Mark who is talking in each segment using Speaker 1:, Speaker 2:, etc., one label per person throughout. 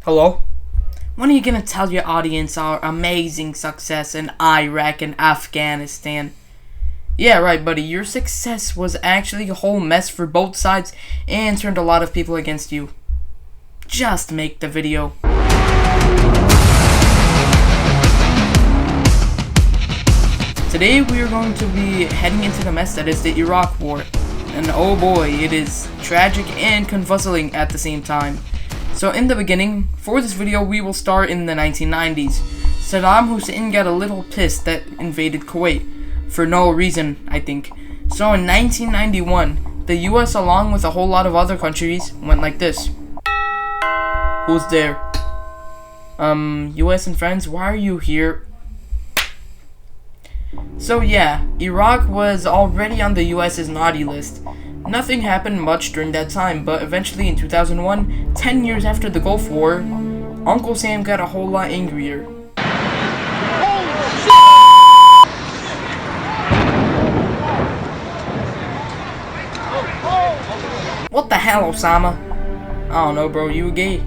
Speaker 1: Hello? When are you gonna tell your audience our amazing success in Iraq and Afghanistan? Yeah, right, buddy. Your success was actually a whole mess for both sides and turned a lot of people against you. Just make the video. Today we are going to be heading into the mess that is the Iraq War. And oh boy, it is tragic and confuzzling at the same time. So in the beginning, for this video we will start in the 1990s. Saddam Hussein got a little pissed that invaded Kuwait. For no reason, I think. So in 1991, the US along with a whole lot of other countries went like this. Who's there? US and friends, why are you here? So yeah, Iraq was already on the US's naughty list. Nothing happened much during that time, but eventually in 2001, 10 years after the Gulf War, Uncle Sam got a whole lot angrier. What the hell, Osama? I don't know, bro, you gay?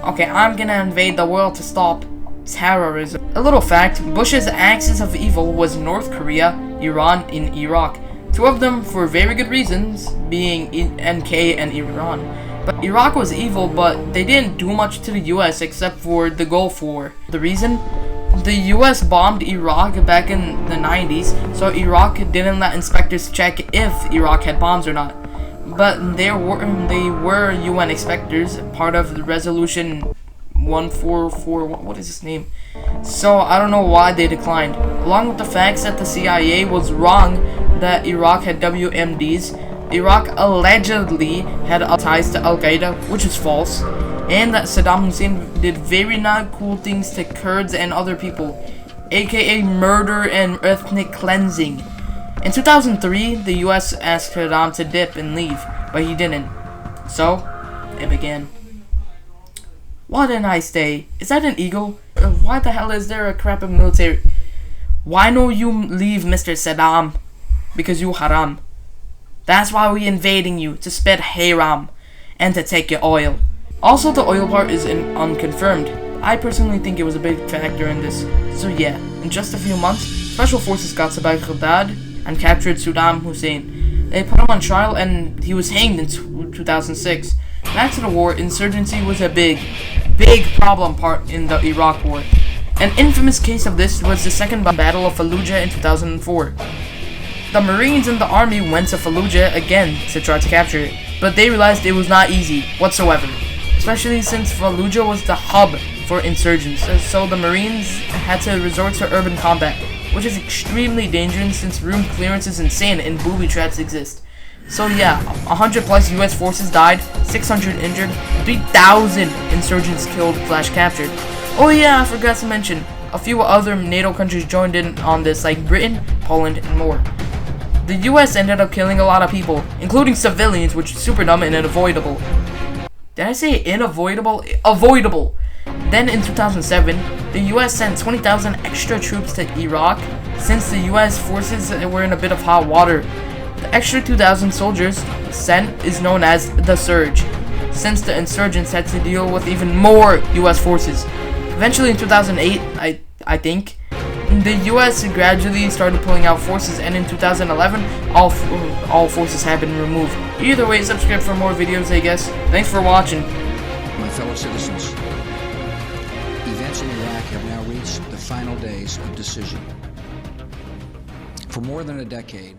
Speaker 1: Okay, I'm gonna invade the world to stop terrorism. A little fact, Bush's axis of evil was North Korea, Iran, and Iraq. Two of them for very good reasons, being NK and Iran. But Iraq was evil, but they didn't do much to the US except for the Gulf War. The reason? The US bombed Iraq back in the 90s, so Iraq didn't let inspectors check if Iraq had bombs or not. But they were UN inspectors, part of the resolution 1441, what is his name? So I don't know why they declined. Along with the facts that the CIA was wrong that Iraq had WMDs, Iraq allegedly had ties to Al-Qaeda, which is false, and that Saddam Hussein did very not cool things to Kurds and other people, aka murder and ethnic cleansing. In 2003, the US asked Saddam to dip and leave, but he didn't. So, it began. What a nice day. Is that an eagle? Why the hell is there a crap of military? Why no you leave, Mr. Saddam? Because you haram. That's why we invading you, to spread haram, and to take your oil. Also, the oil part is unconfirmed. I personally think it was a big factor in this. So yeah, in just a few months, special forces got to Baghdad and captured Saddam Hussein. They put him on trial and he was hanged in 2006. Back to the war, insurgency was a big problem part in the Iraq War. An infamous case of this was the Second Battle of Fallujah in 2004. The Marines and the Army went to Fallujah again to try to capture it, but they realized it was not easy whatsoever, especially since Fallujah was the hub for insurgents, so the Marines had to resort to urban combat, which is extremely dangerous since room clearance is insane and booby traps exist. So yeah, 100 plus US forces died, 600 injured, 3,000 insurgents killed/captured. Oh yeah, I forgot to mention, a few other NATO countries joined in on this, like Britain, Poland, and more. The US ended up killing a lot of people, including civilians, which is super dumb and unavoidable. Did I say unavoidable? Avoidable! Then in 2007, the US sent 20,000 extra troops to Iraq, since the US forces were in a bit of hot water. The extra 2,000 soldiers sent is known as the Surge, since the insurgents had to deal with even more US forces. Eventually in 2008, I think, the US gradually started pulling out forces, and in 2011, all forces have been removed. Either way, subscribe for more videos, I guess. Thanks for watching.
Speaker 2: My fellow citizens, events in Iraq have now reached the final days of decision. For more than a decade,